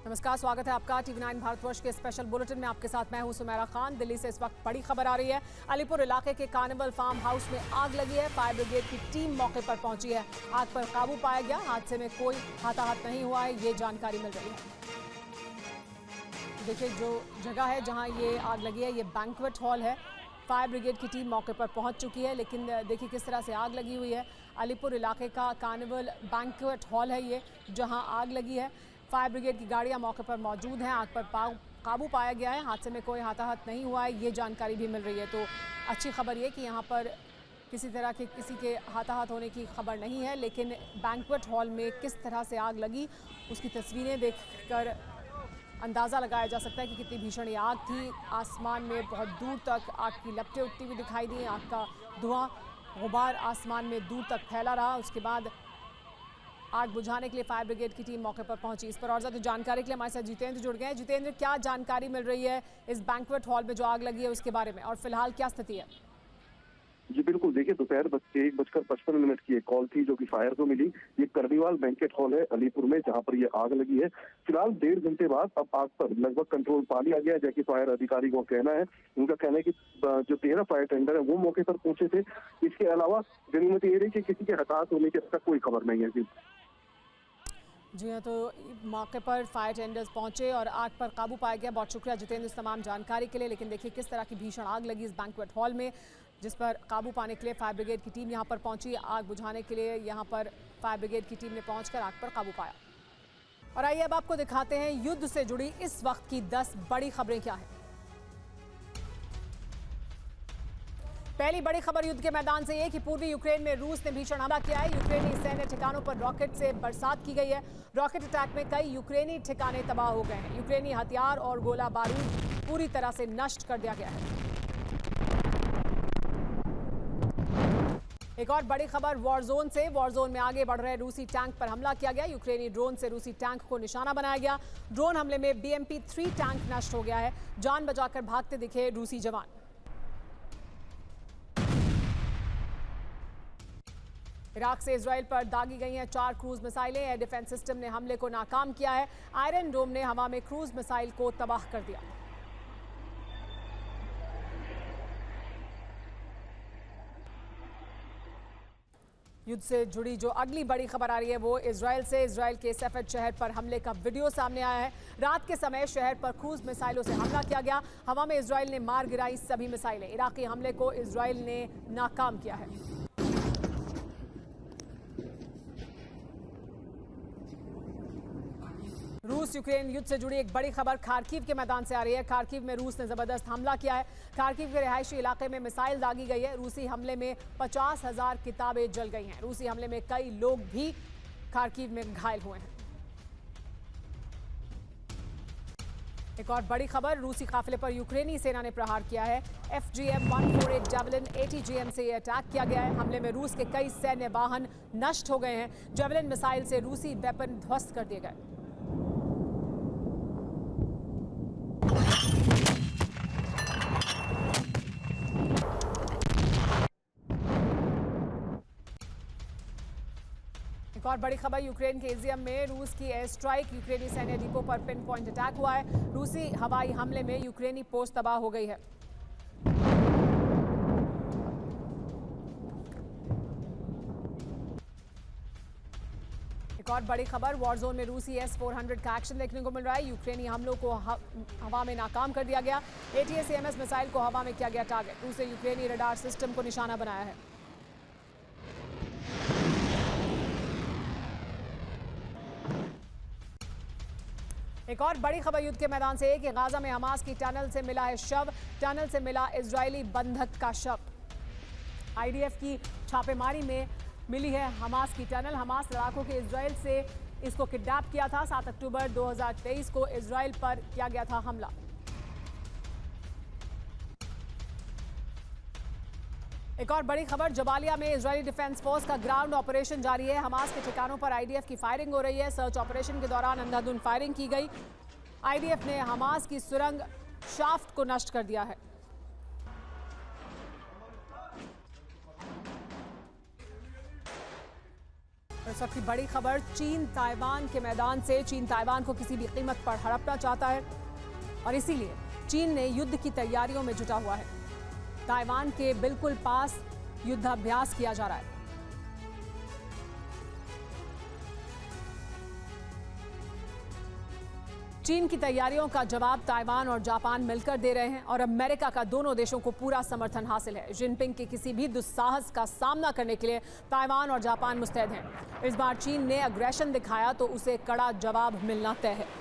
नमस्कार, स्वागत है आपका TV9 भारतवर्ष के स्पेशल बुलेटिन में। आपके साथ मैं हूं सुमेरा खान। दिल्ली से इस वक्त बड़ी खबर आ रही है। अलीपुर इलाके के कार्निवल फार्म हाउस में आग लगी है। फायर ब्रिगेड की टीम मौके पर पहुंची है। आग पर काबू पाया गया। हादसे में कोई हताहत नहीं हुआ है, ये जानकारी मिल रही है। देखिए, जो जगह है जहां ये आग लगी है, ये बैंक्वेट हॉल है। फायर ब्रिगेड की टीम मौके पर पहुंच चुकी है, लेकिन देखिए किस तरह से आग लगी हुई है। अलीपुर इलाके का कार्निवल बैंक्वेट हॉल है ये, जहां आग लगी है। फायर ब्रिगेड की गाड़ियां मौके पर मौजूद हैं। आग पर काबू पाया गया है। हादसे में कोई हताहत नहीं हुआ है, ये जानकारी भी मिल रही है। तो अच्छी खबर ये कि यहाँ पर किसी तरह के किसी के हताहत होने की खबर नहीं है, लेकिन बैंक्वेट हॉल में किस तरह से आग लगी उसकी तस्वीरें देखकर अंदाज़ा लगाया जा सकता है कि कितनी भीषण ये आग थी। आसमान में बहुत दूर तक आग की लपटें उठती हुई दिखाई दी। आग का धुआं गुबार आसमान में दूर तक फैला रहा। उसके बाद आग बुझाने के लिए फायर ब्रिगेड की टीम मौके पर पहुंची। इस पर और ज़्यादा जानकारी के लिए हमारे साथ जितेंद्र जुड़ गए हैं। जितेंद्र, क्या जानकारी मिल रही है इस बैंक्वेट हॉल में जो आग लगी है उसके बारे में, और फिलहाल क्या स्थिति है? जी बिल्कुल, देखिए दोपहर 1:55 की एक कॉल थी जो कि फायर को मिली। ये कार्निवल बैंक्वेट हॉल है अलीपुर में, जहां पर ये आग लगी है। फिलहाल 1.5 घंटे बाद अब आग पर लगभग कंट्रोल पा लिया गया है, जैसे फायर अधिकारी को कहना है। उनका कहना है कि जो 13 फायर टेंडर है वो मौके पर पहुंचे थे। इसके अलावा गनीमत ये रही कि किसी के हताहत होने की अब तक कोई खबर नहीं है। जी हाँ, तो मौके पर फायर टेंडर्स पहुंचे और आग पर काबू पाया गया। बहुत शुक्रिया जितेंद्र इस तमाम जानकारी के लिए। लेकिन देखिए किस तरह की भीषण आग लगी इस बैंक्वेट हॉल में, जिस पर काबू पाने के लिए फायर ब्रिगेड की टीम यहां पर पहुंची। आग बुझाने के लिए यहां पर फायर ब्रिगेड की टीम ने पहुंचकर आग पर काबू पाया। और आइए अब आपको दिखाते हैं युद्ध से जुड़ी इस वक्त की 10 बड़ी खबरें क्या हैं। पहली बड़ी खबर युद्ध के मैदान से ये कि पूर्वी यूक्रेन में रूस ने भीषण हमला किया है। यूक्रेनी सैन्य ठिकानों पर रॉकेट से बरसात की गई है। रॉकेट अटैक में कई यूक्रेनी ठिकाने तबाह हो गए हैं। यूक्रेनी हथियार और गोला बारूद पूरी तरह से नष्ट कर दिया गया है। एक और बड़ी खबर वॉर जोन से। वॉर जोन में आगे बढ़ रहे रूसी टैंक पर हमला किया गया। यूक्रेनी ड्रोन से रूसी टैंक को निशाना बनाया गया। ड्रोन हमले में BMP-3 टैंक नष्ट हो गया है। जान बचाकर भागते दिखे रूसी जवान। इराक से इजराइल पर दागी गई हैं 4 क्रूज मिसाइलें। एयर डिफेंस सिस्टम ने हमले को नाकाम किया है। आयरन डोम ने हवा में क्रूज मिसाइल को तबाह कर दिया। युद्ध से जुड़ी जो अगली बड़ी खबर आ रही है वो इजराइल से। इजराइल के सफेद शहर पर हमले का वीडियो सामने आया है। रात के समय शहर पर क्रूज मिसाइलों से हमला किया गया। हवा में इजराइल ने मार गिराई सभी मिसाइलें। इराकी हमले को इजराइल ने नाकाम किया है। रूस यूक्रेन युद्ध से जुड़ी एक बड़ी खबर खार्किव के मैदान से आ रही है। खार्किव में रूस ने जबरदस्त हमला किया है। खार्किव के रिहायशी इलाके में मिसाइल दागी गई है। रूसी हमले में 50,000 किताबें जल गई हैं। रूसी हमले में कई लोग भी खार्किव में घायल हुए हैं। एक और बड़ी खबर, रूसी काफिले पर यूक्रेनी सेना ने प्रहार किया है। FGM-148 जेवलिन ATGM से अटैक किया गया है। हमले में रूस के कई सैन्य वाहन नष्ट हो गए हैं। जेवलिन मिसाइल से रूसी वेपन ध्वस्त कर दिए गए। एक और बड़ी खबर, यूक्रेन के इजियम में रूस की एयर स्ट्राइक। यूक्रेनी सैन्य डिपो पर पिन पॉइंट अटैक हुआ है। रूसी हवाई हमले में यूक्रेनी पोस्ट तबाह हो गई है। एक और बड़ी खबर, वॉर जोन में रूसी S-400 का एक्शन देखने को मिल रहा है। यूक्रेनी हमलों को हवा में नाकाम कर दिया गया। ATACMS मिसाइल को हवा में किया गया टारगेट। रूस ने यूक्रेनी रडार सिस्टम को निशाना बनाया है। एक और बड़ी खबर युद्ध के मैदान से है कि गाजा में हमास की टनल से मिला है शव। टनल से मिला इजरायली बंधक का शव। IDF की छापेमारी में मिली है हमास की टनल। हमास लड़ाकों के इजराइल से इसको किडनैप किया था। 7 अक्टूबर 2023 को इजराइल पर किया गया था हमला। एक और बड़ी खबर, जबालिया में इजरायली डिफेंस फोर्स का ग्राउंड ऑपरेशन जारी है। हमास के ठिकानों पर IDF की फायरिंग हो रही है। सर्च ऑपरेशन के दौरान अंधाधुंध फायरिंग की गई। IDF ने हमास की सुरंग शाफ्ट को नष्ट कर दिया है। इस वक्त की बड़ी खबर, चीन ताइवान के मैदान से, चीन ताइवान को किसी भी कीमत पर हड़पना चाहता है और इसीलिए चीन ने युद्ध की तैयारियों में जुटा हुआ है। ताइवान के बिल्कुल पास युद्धाभ्यास किया जा रहा है। चीन की तैयारियों का जवाब ताइवान और जापान मिलकर दे रहे हैं और अमेरिका का दोनों देशों को पूरा समर्थन हासिल है। जिनपिंग के किसी भी दुस्साहस का सामना करने के लिए ताइवान और जापान मुस्तैद हैं। इस बार चीन ने अग्रेशन दिखाया तो उसे कड़ा जवाब मिलना तय है।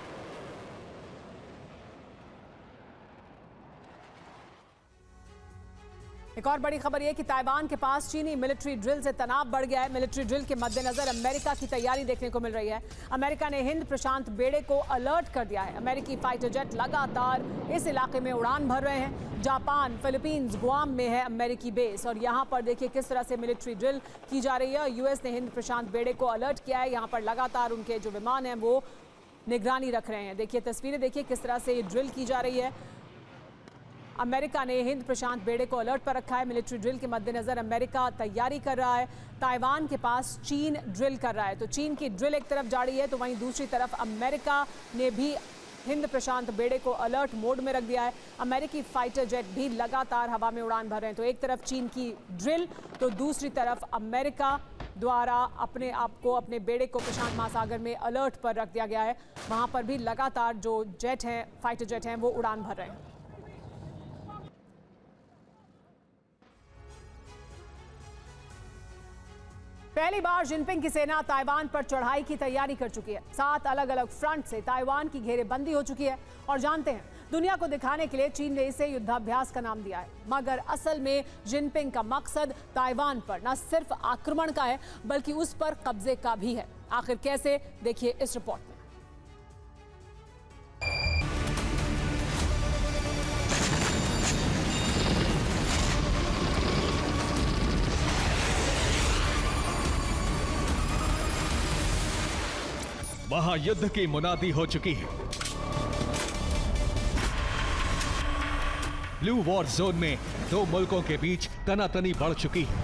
एक और बड़ी खबर यह कि ताइवान के पास चीनी मिलिट्री ड्रिल से तनाव बढ़ गया है। मिलिट्री ड्रिल के मद्देनजर अमेरिका की तैयारी देखने को मिल रही है। अमेरिका ने हिंद प्रशांत बेड़े को अलर्ट कर दिया है। अमेरिकी फाइटर जेट लगातार इस इलाके में उड़ान भर रहे हैं। जापान, फिलीपींस, गुआम में है अमेरिकी बेस और यहाँ पर देखिए किस तरह से मिलिट्री ड्रिल की जा रही है। यूएस ने हिंद प्रशांत बेड़े को अलर्ट किया है। यहाँ पर लगातार उनके जो विमान हैं वो निगरानी रख रहे हैं। देखिए तस्वीरें, देखिए किस तरह से ये ड्रिल की जा रही है। अमेरिका ने हिंद प्रशांत बेड़े को अलर्ट पर रखा है। मिलिट्री ड्रिल के मद्देनजर अमेरिका तैयारी कर रहा है। ताइवान के पास चीन ड्रिल कर रहा है, तो चीन की ड्रिल एक तरफ जारी है तो वहीं दूसरी तरफ अमेरिका ने भी हिंद प्रशांत बेड़े को अलर्ट मोड में रख दिया है। अमेरिकी फाइटर जेट भी लगातार हवा में उड़ान भर रहे हैं। तो एक तरफ चीन की ड्रिल तो दूसरी तरफ अमेरिका द्वारा अपने आप को, अपने बेड़े को प्रशांत महासागर में अलर्ट पर रख दिया गया है। वहां पर भी लगातार जो जेट हैं, फाइटर जेट हैं, वो उड़ान भर रहे हैं। पहली बार जिनपिंग की सेना ताइवान पर चढ़ाई की तैयारी कर चुकी है। 7 अलग अलग फ्रंट से ताइवान की घेरेबंदी हो चुकी है और जानते हैं, दुनिया को दिखाने के लिए चीन ने इसे युद्धाभ्यास का नाम दिया है। मगर असल में जिनपिंग का मकसद ताइवान पर न सिर्फ आक्रमण का है बल्कि उस पर कब्जे का भी है। आखिर कैसे, देखिए इस रिपोर्ट में। महायुद्ध की मुनादी हो चुकी है। ब्लू वॉर जोन में दो मुल्कों के बीच तनातनी बढ़ चुकी है।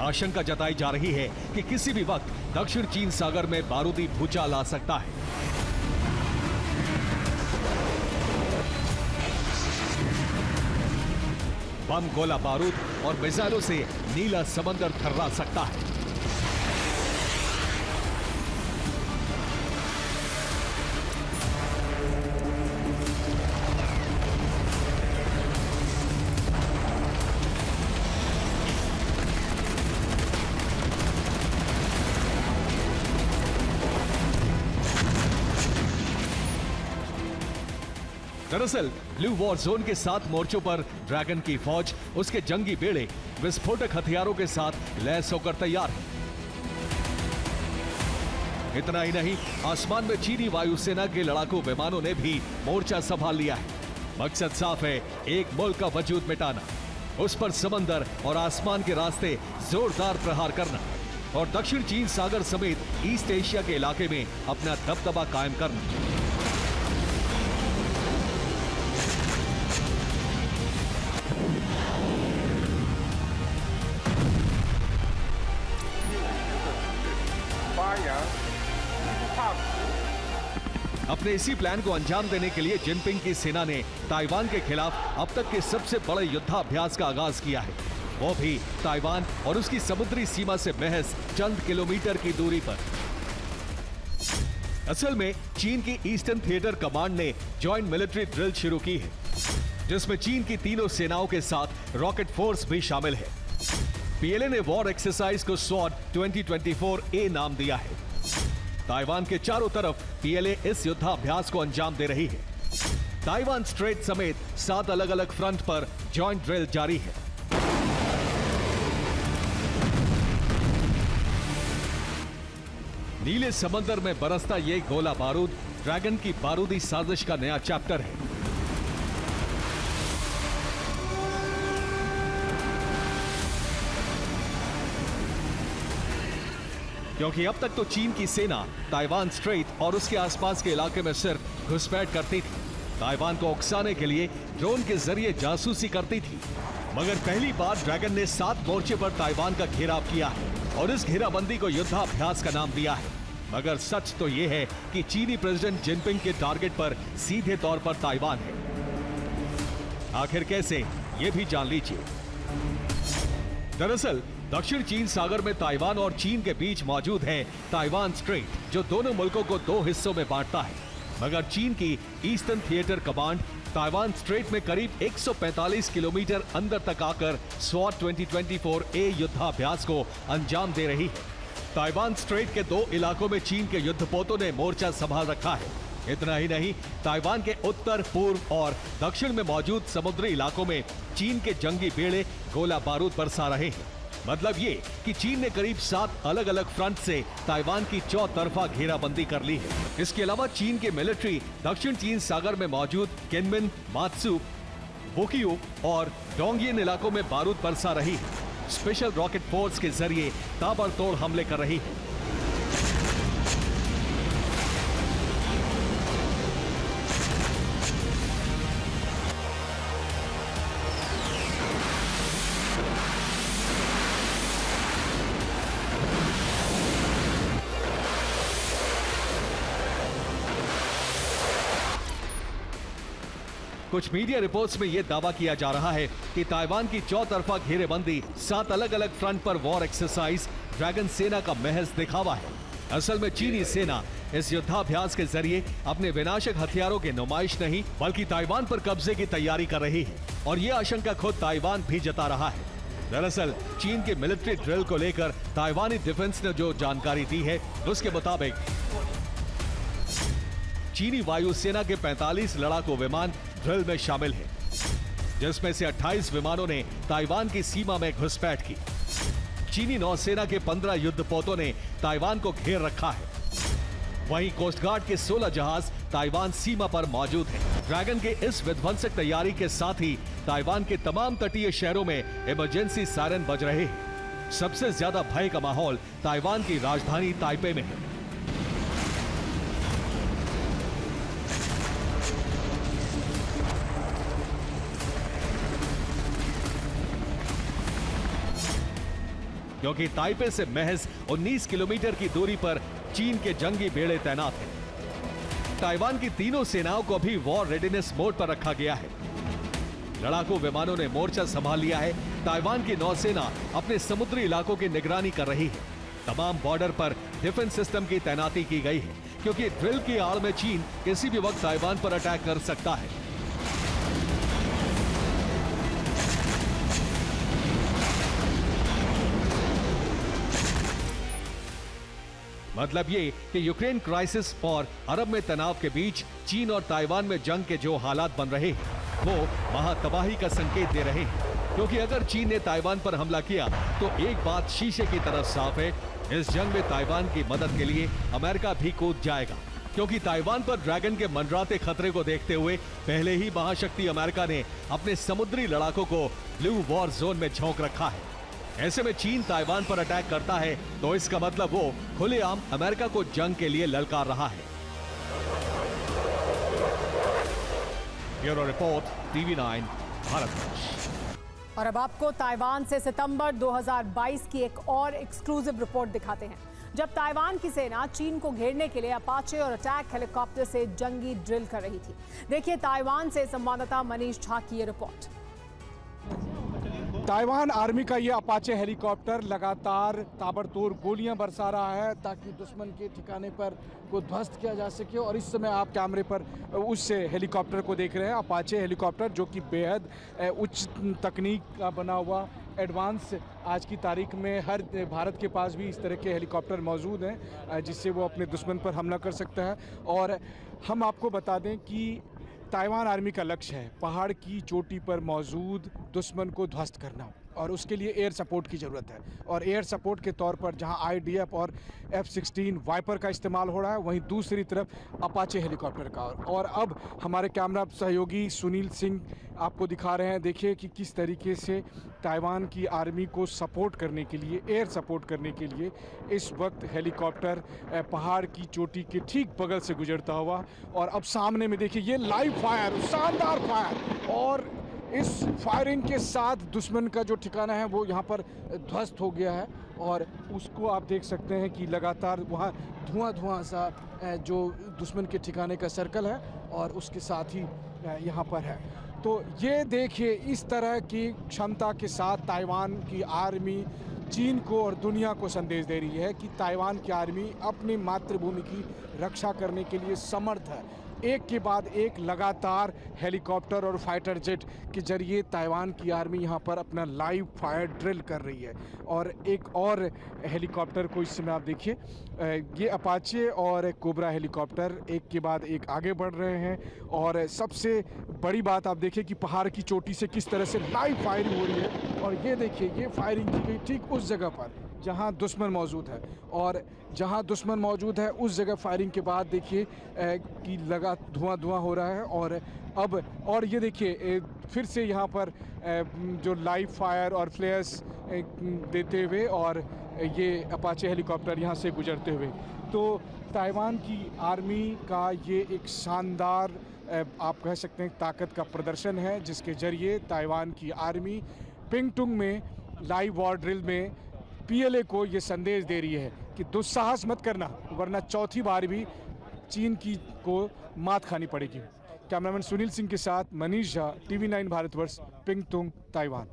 आशंका जताई जा रही है कि किसी भी वक्त दक्षिण चीन सागर में बारूदी भूचाल आ सकता है। बम, गोला बारूद और मिसाइलों से नीला समंदर थर्रा सकता है। दरअसल ब्लू वॉर जोन के 7 मोर्चों पर ड्रैगन की फौज, उसके जंगी बेड़े विस्फोटक हथियारों के साथ लैस होकर तैयार है। इतना ही नहीं, आसमान में चीनी वायुसेना के लड़ाकू विमानों ने भी मोर्चा संभाल लिया है। मकसद साफ है, एक मुल्क का वजूद मिटाना, उस पर समंदर और आसमान के रास्ते जोरदार प्रहार करना और दक्षिण चीन सागर समेत ईस्ट एशिया के इलाके में अपना दबदबा कायम करना। अपने इसी प्लान को अंजाम देने के लिए जिनपिंग की सेना ने ताइवान के खिलाफ अब तक के सबसे बड़े युद्धाभ्यास का आगाज किया है, वो भी ताइवान और उसकी समुद्री सीमा से महज चंद किलोमीटर की दूरी पर। असल में चीन की ईस्टर्न थिएटर कमांड ने जॉइंट मिलिट्री ड्रिल शुरू की है, जिसमें चीन की तीनों सेनाओं के साथ रॉकेट फोर्स भी शामिल है। पीएलए ने वॉर एक्सरसाइज को स्वॉर्ड 2024A नाम दिया है। ताइवान के चारों तरफ पीएलए इस युद्धाभ्यास को अंजाम दे रही है। ताइवान स्ट्रेट समेत 7 अलग अलग फ्रंट पर जॉइंट ड्रिल जारी है। नीले समंदर में बरसता ये गोला बारूद ड्रैगन की बारूदी साजिश का नया चैप्टर है। क्योंकि अब तक तो चीन की सेना ताइवान स्ट्रेट और उसके आसपास के इलाके में सिर्फ घुसपैठ करती थी, ताइवान को उकसाने के लिए ड्रोन के जरिए जासूसी करती थी मगर पहली बार ड्रैगन ने 7 मोर्चे पर ताइवान का घेराव किया है और इस घेराबंदी को युद्धाभ्यास का नाम दिया है। मगर सच तो यह है कि चीनी प्रेसिडेंट जिनपिंग के टारगेट पर सीधे तौर पर ताइवान है। आखिर कैसे, ये भी जान लीजिए। दरअसल दक्षिण चीन सागर में ताइवान और चीन के बीच मौजूद है ताइवान स्ट्रेट, जो दोनों मुल्कों को 2 हिस्सों में बांटता है। मगर चीन की eastern theatre command Taiwan straight में करीब 145 किलोमीटर अंदर तक आकर स्वॉट 2024A युद्धाभ्यास को अंजाम दे रही है। ताइवान स्ट्रेट के 2 इलाकों में चीन के युद्धपोतों ने मोर्चा संभाल रखा है। इतना ही नहीं, ताइवान के उत्तर, पूर्व और दक्षिण में मौजूद समुद्री इलाकों में चीन के जंगी बेड़े गोला बारूद बरसा रहे हैं। मतलब ये कि चीन ने करीब 7 अलग अलग फ्रंट से ताइवान की चौतरफा घेराबंदी कर ली है। इसके अलावा चीन की मिलिट्री दक्षिण चीन सागर में मौजूद किनमिन, मात्सू, बुकियो और डोंगियन इलाकों में बारूद बरसा रही है। स्पेशल रॉकेट फोर्स के जरिए ताबड़तोड़ हमले कर रही है। कुछ मीडिया रिपोर्ट्स में यह दावा किया जा रहा है कि ताइवान की चौतरफा घेरेबंदी 7 अलग अलग फ्रंट पर वॉर एक्सरसाइज ड्रैगन सेना का महज दिखावा है। असल में चीनी सेना इस युद्धाभ्यास के जरिए अपने विनाशक हथियारों की नुमाइश नहीं, बल्कि ताइवान पर कब्जे की तैयारी कर रही है और यह आशंका खुद ताइवान भी जता रहा है। दरअसल चीन के मिलिट्री ड्रिल को लेकर ताइवानी डिफेंस ने जो जानकारी दी है, उसके मुताबिक चीनी वायुसेना के 45 लड़ाकू विमान ड्रिल में शामिल है, जिसमें से 28 विमानों ने ताइवान की सीमा में घुसपैठ की। चीनी नौसेना के 15 युद्धपोतों ने ताइवान को घेर रखा है। वहीं कोस्ट गार्ड के 16 जहाज ताइवान सीमा पर मौजूद हैं। ड्रैगन के इस विध्वंसक तैयारी के साथ ही ताइवान के तमाम तटीय शहरों में इमरजेंसी सायरन बज रहे हैं। सबसे ज्यादा भय का माहौल ताइवान की राजधानी ताइपे में है। क्योंकि ताइपे से महज 19 किलोमीटर की दूरी पर चीन के जंगी बेड़े तैनात हैं। ताइवान की तीनों सेनाओं को भी वॉर रेडीनेस मोड पर रखा गया है। लड़ाकू विमानों ने मोर्चा संभाल लिया है। ताइवान की नौसेना अपने समुद्री इलाकों की निगरानी कर रही है। तमाम बॉर्डर पर डिफेंस सिस्टम की तैनाती की गई है, क्योंकि ड्रिल की आड़ में चीन किसी भी वक्त ताइवान पर अटैक कर सकता है। मतलब ये कि यूक्रेन क्राइसिस और अरब में तनाव के बीच चीन और ताइवान में जंग के जो हालात बन रहे हैं, वो महातबाही का संकेत दे रहे हैं। क्योंकि अगर चीन ने ताइवान पर हमला किया तो एक बात शीशे की तरफ साफ है, इस जंग में ताइवान की मदद के लिए अमेरिका भी कूद जाएगा। क्योंकि ताइवान पर ड्रैगन के मंडराते खतरे को देखते हुए पहले ही महाशक्ति अमेरिका ने अपने समुद्री लड़ाकों को ब्लू वॉर जोन में झोंक रखा है। ऐसे में चीन ताइवान पर अटैक करता है तो इसका मतलब वो खुलेआम अमेरिका को जंग के लिए ललकार रहा है। Bureau report, TV9 Bharatvarsh. और अब आपको ताइवान से सितंबर 2022 की एक और एक्सक्लूसिव रिपोर्ट दिखाते हैं, जब ताइवान की सेना चीन को घेरने के लिए अपाचे और अटैक हेलीकॉप्टर से जंगी ड्रिल कर रही थी। देखिए ताइवान से संवाददाता मनीष झा की ये रिपोर्ट। ताइवान आर्मी का ये अपाचे हेलीकॉप्टर लगातार ताबड़तोड़ गोलियां बरसा रहा है ताकि दुश्मन के ठिकाने पर को ध्वस्त किया जा सके। और इस समय आप कैमरे पर उस हेलीकॉप्टर को देख रहे हैं, अपाचे हेलीकॉप्टर, जो कि बेहद उच्च तकनीक का बना हुआ एडवांस आज की तारीख में हर भारत के पास भी इस तरह के हेलीकॉप्टर मौजूद हैं जिससे वो अपने दुश्मन पर हमला कर सकता है। और हम आपको बता दें कि ताइवान आर्मी का लक्ष्य है पहाड़ की चोटी पर मौजूद दुश्मन को ध्वस्त करना, और उसके लिए एयर सपोर्ट की ज़रूरत है। और एयर सपोर्ट के तौर पर जहां IDF और F-16 वाइपर का इस्तेमाल हो रहा है, वहीं दूसरी तरफ अपाचे हेलीकॉप्टर का। और अब हमारे कैमरा सहयोगी सुनील सिंह आपको दिखा रहे हैं, देखिए कि किस तरीके से ताइवान की आर्मी को सपोर्ट करने के लिए, एयर सपोर्ट करने के लिए इस वक्त हेलीकॉप्टर पहाड़ की चोटी के ठीक बगल से गुजरता हुआ। और अब सामने में देखिए ये लाइव फायर, शानदार फायर, और इस फायरिंग के साथ दुश्मन का जो ठिकाना है वो यहाँ पर ध्वस्त हो गया है और उसको आप देख सकते हैं कि लगातार वहाँ धुआं सा जो दुश्मन के ठिकाने का सर्कल है और उसके साथ ही यहाँ पर है। तो ये देखिए इस तरह की क्षमता के साथ ताइवान की आर्मी चीन को और दुनिया को संदेश दे रही है कि ताइवान की आर्मी अपनी मातृभूमि की रक्षा करने के लिए समर्थ है। एक के बाद एक लगातार हेलीकॉप्टर और फाइटर जेट के जरिए ताइवान की आर्मी यहाँ पर अपना लाइव फायर ड्रिल कर रही है। और एक और हेलीकॉप्टर को इस समय आप देखिए, ये अपाचे और कोबरा हेलीकॉप्टर एक के बाद एक आगे बढ़ रहे हैं। और सबसे बड़ी बात आप देखिए कि पहाड़ की चोटी से किस तरह से लाइव फायरिंग हो रही है। और ये देखिए ये फायरिंग की गई ठीक उस जगह पर जहां दुश्मन मौजूद है, और जहां दुश्मन मौजूद है उस जगह फायरिंग के बाद देखिए कि लगा धुआं हो रहा है। और ये देखिए फिर से यहाँ पर जो लाइव फायर और फ्लेयर्स देते हुए और ये अपाचे हेलीकॉप्टर यहाँ से गुजरते हुए, तो ताइवान की आर्मी का ये एक शानदार आप कह सकते हैं ताकत का प्रदर्शन है, जिसके जरिए ताइवान की आर्मी पिंगटुंग में लाइव वॉर ड्रिल में पीएलए को ये संदेश दे रही है कि दुस्साहस मत करना, वरना चौथी बार भी चीन की को मात खानी पड़ेगी। कैमरामैन सुनील सिंह के साथ Manish Jha, TV9 Bharatvarsh, Pingtung, Taiwan.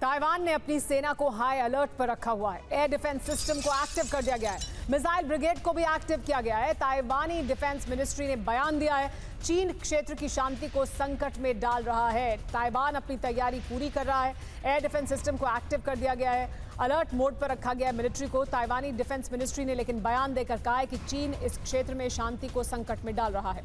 Taiwan ने अपनी सेना को हाई अलर्ट पर रखा हुआ है। एयर डिफेंस सिस्टम को एक्टिव कर दिया गया है। मिसाइल ब्रिगेड को भी एक्टिव किया गया है। ताइवानी डिफेंस मिनिस्ट्री ने बयान दिया है, चीन क्षेत्र की शांति को संकट में डाल रहा है। ताइवान अपनी तैयारी पूरी कर रहा है। एयर डिफेंस सिस्टम को एक्टिव कर दिया गया है। अलर्ट मोड पर रखा गया है मिलिट्री को। ताइवानी डिफेंस मिनिस्ट्री ने लेकिन बयान देकर कहा है कि चीन इस क्षेत्र में शांति को संकट में डाल रहा है।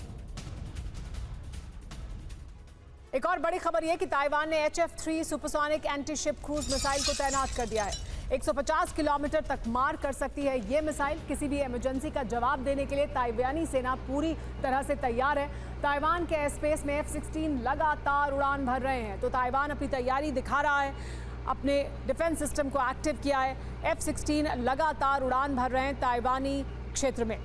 एक और बड़ी खबर यह कि ताइवान ने HF-3 supersonic anti ship cruise missile को तैनात कर दिया है। 150 किलोमीटर तक मार कर सकती है ये मिसाइल। किसी भी इमरजेंसी का जवाब देने के लिए ताइवानी सेना पूरी तरह से तैयार है। ताइवान के एयर स्पेस में F-16 लगातार उड़ान भर रहे हैं, तो ताइवान अपनी तैयारी दिखा रहा है। अपने डिफेंस सिस्टम को एक्टिव किया है। F-16 लगातार उड़ान भर रहे हैं ताइवानी क्षेत्र में।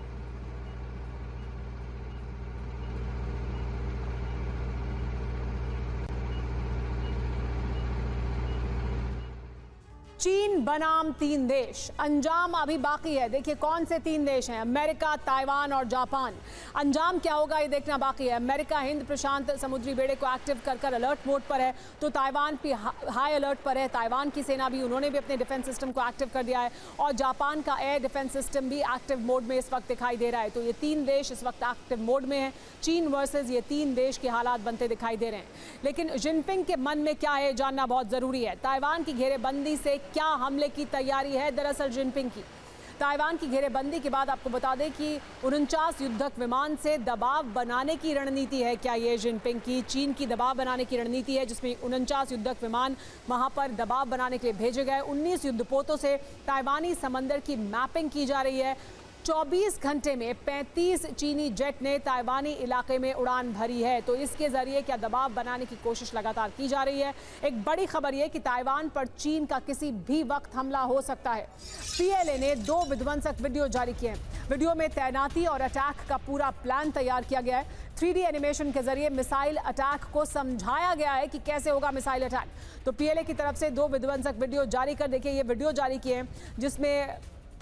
चीन बनाम 3 देश, अंजाम अभी बाकी है। देखिए कौन से 3 देश हैं, अमेरिका, ताइवान और जापान। अंजाम क्या होगा ये देखना बाकी है। अमेरिका हिंद प्रशांत समुद्री बेड़े को एक्टिव कर अलर्ट मोड पर है, तो ताइवान भी हाई अलर्ट पर है। ताइवान की सेना भी, उन्होंने भी अपने डिफेंस सिस्टम को एक्टिव कर दिया है। और जापान का एयर डिफेंस सिस्टम भी एक्टिव मोड में इस वक्त दिखाई दे रहा है। तो ये 3 देश इस वक्त एक्टिव मोड में है। चीन वर्सेस ये 3 देश के हालात बनते दिखाई दे रहे हैं। लेकिन जिनपिंग के मन में क्या है जानना बहुत जरूरी है। ताइवान की घेरेबंदी से क्या हमले की तैयारी है दरअसल जिनपिंग की। ताइवान की घेरेबंदी के बाद आपको बता दें कि 49 युद्धक विमान से दबाव बनाने की रणनीति है क्या ये जिनपिंग की। चीन की दबाव बनाने की रणनीति है, जिसमें 49 युद्धक विमान वहां पर दबाव बनाने के लिए भेजे गए। 19 युद्धपोतों से ताइवानी समंदर की मैपिंग की जा रही है। 24 घंटे में 35 चीनी जेट ने ताइवानी इलाके में उड़ान भरी है, तो इसके जरिए क्या दबाव बनाने की कोशिश लगातार की जा रही है। एक बड़ी खबर यह कि ताइवान पर चीन का किसी भी वक्त हमला हो सकता है। पीएलए ने 2 विध्वंसक वीडियो जारी किए हैं। वीडियो में तैनाती और अटैक का पूरा प्लान तैयार किया गया है। 3D एनिमेशन के जरिए मिसाइल अटैक को समझाया गया है कि कैसे होगा मिसाइल अटैक। तो पीएलए की तरफ से 2 विध्वंसक वीडियो जारी कर, देखिए ये वीडियो जारी किए हैं, जिसमें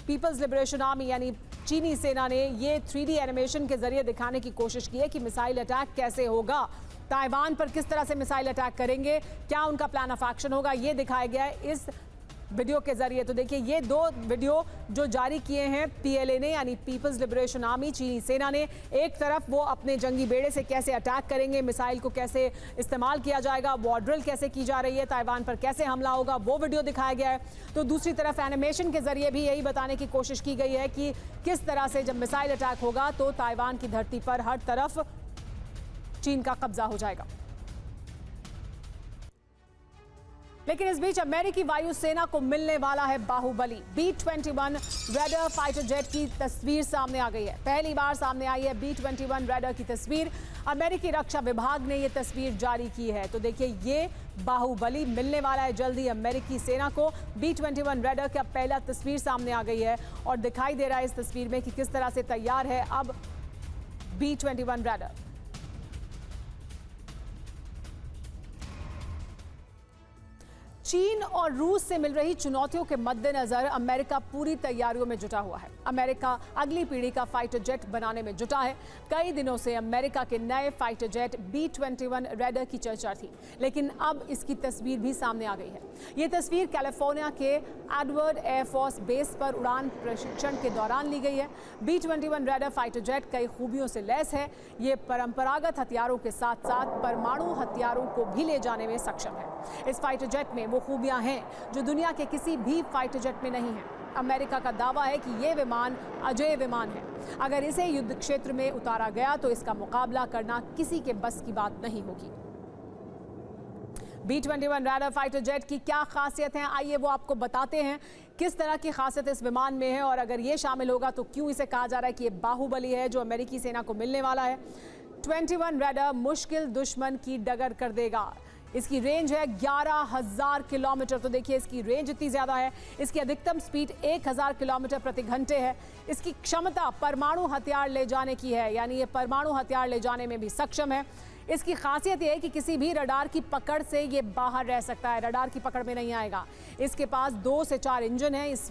पीपल्स लिबरेशन आर्मी यानी चीनी सेना ने ये 3D एनिमेशन के जरिए दिखाने की कोशिश की है कि मिसाइल अटैक कैसे होगा, ताइवान पर किस तरह से मिसाइल अटैक करेंगे, क्या उनका प्लान ऑफ एक्शन होगा, ये दिखाया गया है इस वीडियो के जरिए। तो देखिए ये 2 वीडियो जो जारी किए हैं पीएलए ने यानी पीपल्स लिबरेशन आर्मी चीनी सेना ने। एक तरफ वो अपने जंगी बेड़े से कैसे अटैक करेंगे, मिसाइल को कैसे इस्तेमाल किया जाएगा, वॉर ड्रिल कैसे की जा रही है, ताइवान पर कैसे हमला होगा, वो वीडियो दिखाया गया है। तो दूसरी तरफ एनिमेशन के जरिए भी यही बताने की कोशिश की गई है कि किस तरह से जब मिसाइल अटैक होगा तो ताइवान की धरती पर हर तरफ चीन का कब्जा हो जाएगा। लेकिन इस बीच अमेरिकी वायुसेना को मिलने वाला है Baahubali. B-21 radar fighter jet की तस्वीर सामने आ गई है। पहली बार सामने आई है B-21 रैडर की तस्वीर। अमेरिकी रक्षा विभाग ने यह तस्वीर जारी की है। तो देखिए ये बाहुबली मिलने वाला है जल्दी अमेरिकी सेना को। B-21 रैडर का पहला तस्वीर सामने आ गई है और दिखाई दे रहा है इस तस्वीर में कि किस तरह से तैयार है अब B-21 रैडर। चीन और रूस से मिल रही चुनौतियों के मद्देनजर अमेरिका पूरी तैयारियों में जुटा हुआ है। अमेरिका अगली पीढ़ी का फाइटर जेट बनाने में जुटा है। कई दिनों से अमेरिका के नए फाइटर जेट B-21 रैडर की चर्चा थी, लेकिन अब इसकी तस्वीर भी सामने आ गई है। ये तस्वीर कैलिफोर्निया के एडवर्ड एयरफोर्स बेस पर उड़ान प्रशिक्षण के दौरान ली गई है। B-21 रैडर फाइटर जेट कई खूबियों से लैस है। ये परंपरागत हथियारों के साथ साथ परमाणु हथियारों को भी ले जाने में सक्षम है। इस फाइटर जेट में वो खूबियां हैं जो दुनिया के किसी भी फाइटर जेट में नहीं है। अमेरिका का दावा है कि ये विमान अजेय विमान है। अगर इसे युद्ध क्षेत्र में उतारा गया तो इसका मुकाबला करना किसी के बस की बात नहीं होगी। B-21 रैडर फाइटर जेट की क्या खासियत है, आइए वो आपको बताते हैं। किस तरह की खासियत इस विमान में है और अगर ये शामिल होगा तो क्यों इसे कहा जा रहा है कि ये बाहुबली है जो अमेरिकी सेना को मिलने वाला है। 21 रैडर मुश्किल दुश्मन की डगर कर देगा। इसकी रेंज है 11,000 किलोमीटर। तो देखिए इसकी रेंज इतनी ज़्यादा है। इसकी अधिकतम स्पीड 1,000 किलोमीटर प्रति घंटे है। इसकी क्षमता परमाणु हथियार ले जाने की है, यानी ये परमाणु हथियार ले जाने में भी सक्षम है। इसकी खासियत यह है कि किसी भी रडार की पकड़ से ये बाहर रह सकता है, रडार की पकड़ में नहीं आएगा। इसके पास 2 से 4 इंजन हैं। इस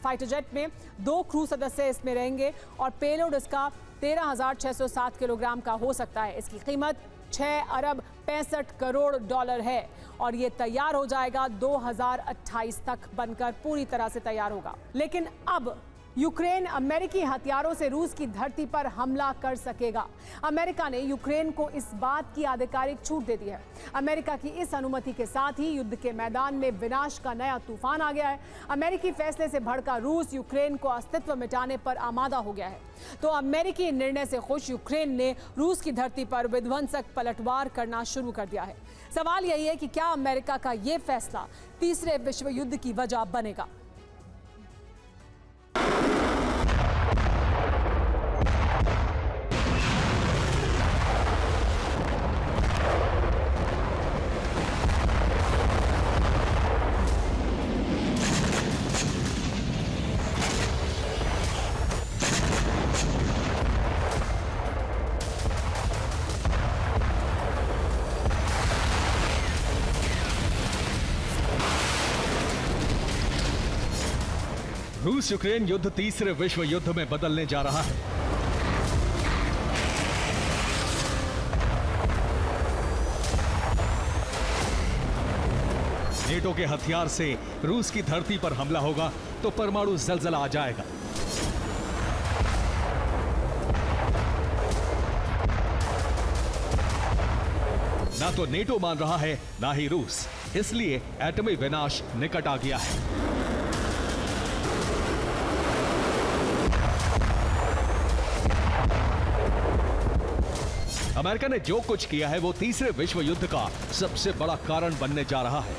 फाइटर जेट में 2 क्रू सदस्य इसमें रहेंगे और पेलोड इसका 13,607 किलोग्राम का हो सकता है। इसकी कीमत 6 अरब 65 करोड़ डॉलर है और ये तैयार हो जाएगा 2028 तक बनकर पूरी तरह से तैयार होगा। लेकिन अब यूक्रेन अमेरिकी हथियारों से रूस की धरती पर हमला कर सकेगा। अमेरिका ने यूक्रेन को इस बात की आधिकारिक छूट दे दी है। अमेरिका की इस अनुमति के साथ ही युद्ध के मैदान में विनाश का नया तूफान आ गया है। अमेरिकी फैसले से भड़का रूस यूक्रेन को अस्तित्व मिटाने पर आमादा हो गया है। तो अमेरिकी निर्णय से खुश यूक्रेन ने रूस की धरती पर विध्वंसक पलटवार करना शुरू कर दिया है। सवाल यही है कि क्या अमेरिका का ये फैसला तीसरे विश्व युद्ध की वजह बनेगा। रूस यूक्रेन युद्ध तीसरे विश्व युद्ध में बदलने जा रहा है। नेटो के हथियार से रूस की धरती पर हमला होगा तो परमाणु जलजला आ जाएगा। ना तो नेटो मान रहा है ना ही रूस, इसलिए एटमी विनाश निकट आ गया है। अमेरिका ने जो कुछ किया है वो तीसरे विश्व युद्ध का सबसे बड़ा कारण बनने जा रहा है।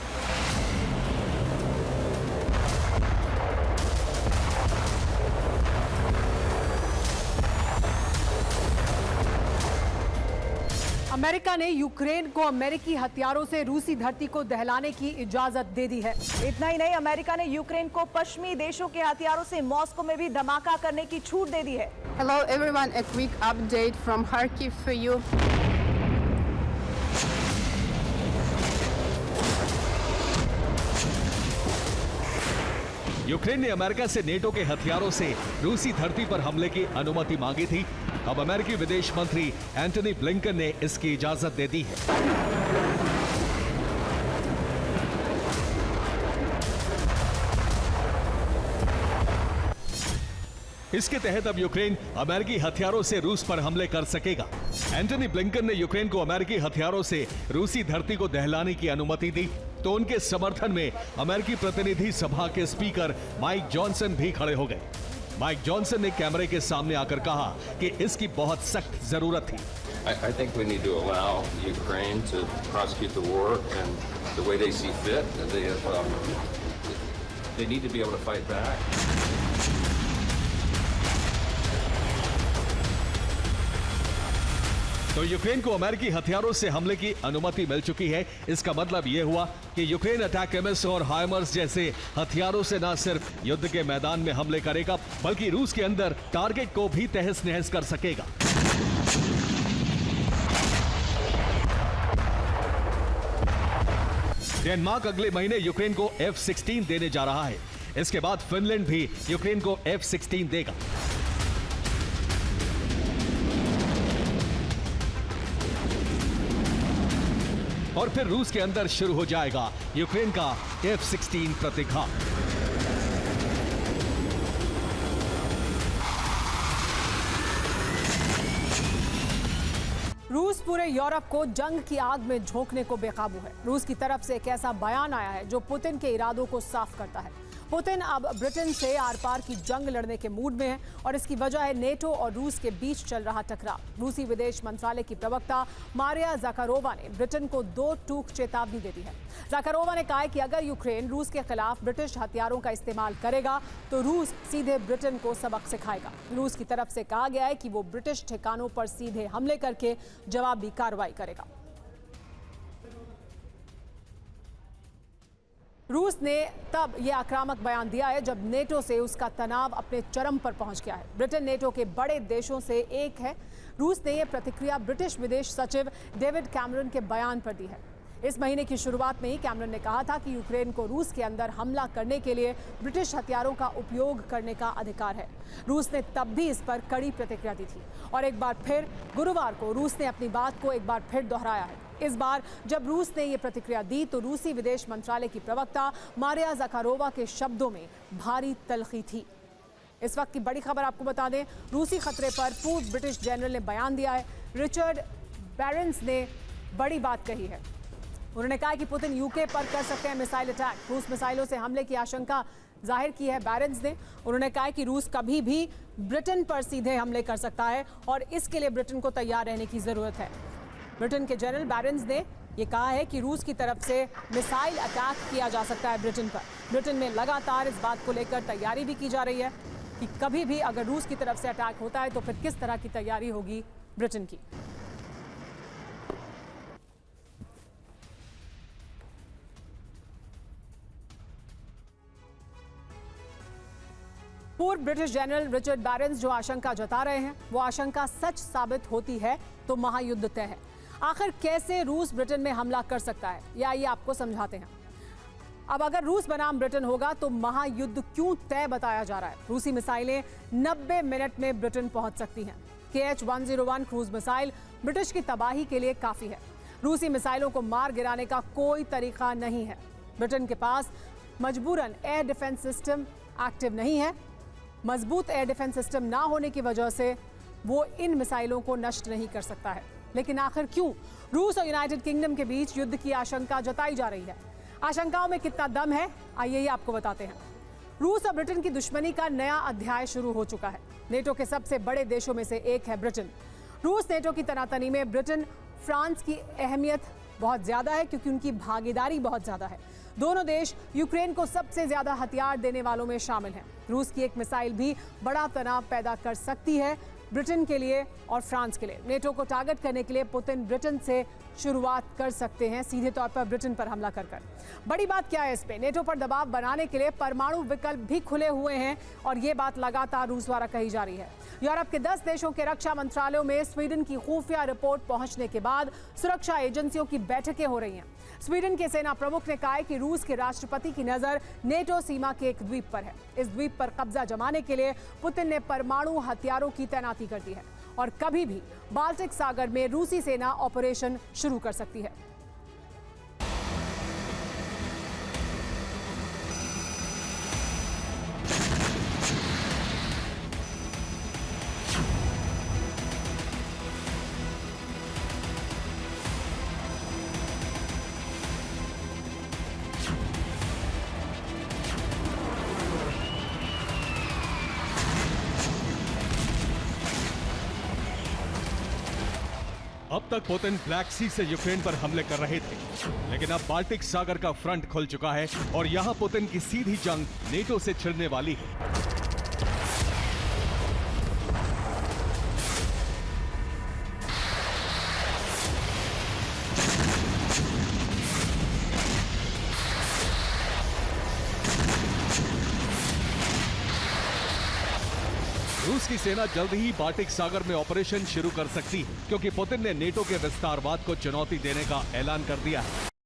अमेरिका ने यूक्रेन को अमेरिकी हथियारों से रूसी धरती को दहलाने की इजाजत दे दी है। इतना ही नहीं, अमेरिका ने यूक्रेन को पश्चिमी देशों के हथियारों से मॉस्को में भी धमाका करने की छूट दे दी है। Hello everyone, a quick update from Kharkiv for you. Ukraine ने अमेरिका से नेटो के हथियारों से रूसी धरती पर हमले की अनुमति मांगी थी। अब अमेरिकी विदेश मंत्री एंटनी ब्लिंकन ने इसकी इजाजत दे दी है। इसके तहत अब यूक्रेन अमेरिकी हथियारों से रूस पर हमले कर सकेगा। एंटनी ब्लिंकन ने यूक्रेन को अमेरिकी हथियारों से रूसी धरती को दहलाने की अनुमति दी, तो उनके समर्थन में अमेरिकी प्रतिनिधि सभा के स्पीकर माइक जॉनसन भी खड़े हो गए। माइक जॉनसन ने कैमरे के सामने आकर कहा कि इसकी बहुत सख्त जरूरत थी। I think we need to allow Ukraine to prosecute the war and the way they see fit. They need to be able to fight back. तो यूक्रेन को अमेरिकी हथियारों से हमले की अनुमति मिल चुकी है। इसका मतलब यह हुआ कि यूक्रेन अटैक एमएस और हाइमर्स जैसे हथियारों से न सिर्फ युद्ध के मैदान में हमले करेगा, बल्कि रूस के अंदर टारगेट को भी तहस नहस कर सकेगा। डेनमार्क अगले महीने यूक्रेन को F-16 देने जा रहा है। इसके बाद फिनलैंड भी यूक्रेन को F-16 देगा। और फिर रूस के अंदर शुरू हो जाएगा यूक्रेन का F-16 प्रतिघात। रूस पूरे यूरोप को जंग की आग में झोंकने को बेकाबू है। रूस की तरफ से एक ऐसा बयान आया है जो पुतिन के इरादों को साफ करता है। पुतिन अब ब्रिटेन से आर पार की जंग लड़ने के मूड में है और इसकी वजह है नेटो और रूस के बीच चल रहा टकराव। रूसी विदेश मंत्रालय की प्रवक्ता मारिया ज़ाखारोवा ने ब्रिटेन को 2 टूक चेतावनी दे दी है। ज़ाखारोवा ने कहा है कि अगर यूक्रेन रूस के खिलाफ ब्रिटिश हथियारों का इस्तेमाल करेगा तो रूस सीधे ब्रिटेन को सबक सिखाएगा। रूस की तरफ से कहा गया है कि वो ब्रिटिश ठिकानों पर सीधे हमले करके जवाबी कार्रवाई करेगा। रूस ने तब यह आक्रामक बयान दिया है जब नेटो से उसका तनाव अपने चरम पर पहुंच गया है। ब्रिटेन नेटो के बड़े देशों से एक है। रूस ने यह प्रतिक्रिया ब्रिटिश विदेश सचिव डेविड कैमरन के बयान पर दी है। इस महीने की शुरुआत में ही कैमरन ने कहा था कि यूक्रेन को रूस के अंदर हमला करने के लिए ब्रिटिश हथियारों का उपयोग करने का अधिकार है। रूस ने तब भी इस पर कड़ी प्रतिक्रिया दी थी और एक बार फिर गुरुवार को रूस ने अपनी बात को एक बार फिर दोहराया है। इस बार जब रूस ने यह प्रतिक्रिया दी तो रूसी विदेश मंत्रालय की प्रवक्ता मारिया ज़ाखारोवा के शब्दों में भारी तल्खी थी। इस वक्त की बड़ी खबर आपको बता दें, रूसी खतरे पर पूर्व ब्रिटिश जनरल ने बयान दिया है। रिचर्ड बैरेंस ने बड़ी बात कही है। उन्होंने कहा कि पुतिन यूके पर कर सकते हैं मिसाइल अटैक। रूस मिसाइलों से हमले की आशंका जाहिर की है बैरेंस ने। उन्होंने कहा कि रूस कभी भी ब्रिटेन पर सीधे हमले कर सकता है और इसके लिए ब्रिटेन को तैयार रहने की जरूरत है। ब्रिटेन के जनरल बैरेंस ने यह कहा है कि रूस की तरफ से मिसाइल अटैक किया जा सकता है ब्रिटेन पर। ब्रिटेन में लगातार इस बात को लेकर तैयारी भी की जा रही है कि कभी भी अगर रूस की तरफ से अटैक होता है तो फिर किस तरह की तैयारी होगी ब्रिटेन की। पूर्व ब्रिटिश जनरल रिचर्ड बैरेंस जो आशंका जता रहे हैं वो आशंका सच साबित होती है तो महायुद्ध तय है। आखिर कैसे रूस ब्रिटेन में हमला कर सकता है, या ये आपको समझाते हैं। अब अगर रूस बनाम ब्रिटेन होगा तो महायुद्ध क्यों तय बताया जा रहा है। रूसी मिसाइलें 90 मिनट में ब्रिटेन पहुंच सकती हैं। KH-101 क्रूज मिसाइल ब्रिटिश की तबाही के लिए काफी है। रूसी मिसाइलों को मार गिराने का कोई तरीका नहीं है। ब्रिटेन के पास मजबूरन एयर डिफेंस सिस्टम एक्टिव नहीं है। मजबूत एयर डिफेंस सिस्टम ना होने की वजह से वो इन मिसाइलों को नष्ट नहीं कर सकता है। लेकिन आखिर क्यों रूस और यूनाइटेड किंगडम के बीच युद्ध की आशंका जताई जा रही है? आशंकाओं में कितना दम है, आइए ही आपको बताते हैं। रूस और ब्रिटेन की दुश्मनी का नया अध्याय शुरू हो चुका है। नेटो के सबसे बड़े देशों में से एक है ब्रिटेन। रूस नेटो की तनातनी में ब्रिटेन, फ्रांस की अहमियत बहुत ज्यादा है क्योंकि उनकी भागीदारी बहुत ज्यादा है। दोनों देश यूक्रेन को सबसे ज्यादा हथियार देने वालों में शामिल हैं। रूस की एक मिसाइल भी बड़ा तनाव पैदा कर सकती है ब्रिटेन के लिए और फ्रांस के लिए। नेटो को टारगेट करने के लिए पुतिन ब्रिटेन से शुरुआत कर सकते हैं, सीधे तौर पर ब्रिटेन पर हमला कर। बड़ी बात क्या है इस पे? नेटो पर दबाव बनाने के लिए परमाणु विकल्प भी खुले हुए हैं और ये बात लगातार रूस द्वारा कही जा रही है। यूरोप के 10 देशों के रक्षा मंत्रालयों में स्वीडन की खुफिया रिपोर्ट पहुंचने के बाद सुरक्षा एजेंसियों की बैठकें हो रही हैं। स्वीडन के सेना प्रमुख ने कहा है कि रूस के राष्ट्रपति की नजर नेटो सीमा के एक द्वीप पर है। इस द्वीप पर कब्जा जमाने के लिए पुतिन ने परमाणु हथियारों की तैनाती कर दी है और कभी भी बाल्टिक सागर में रूसी सेना ऑपरेशन शुरू कर सकती है। अब तक पुतिन ब्लैक सी से यूक्रेन पर हमले कर रहे थे, लेकिन अब बाल्टिक सागर का फ्रंट खुल चुका है और यहां पुतिन की सीधी जंग नेटो से छिड़ने वाली है। रूस की सेना जल्द ही बाल्टिक सागर में ऑपरेशन शुरू कर सकती है क्योंकि पुतिन ने नेटो के विस्तारवाद को चुनौती देने का ऐलान कर दिया है।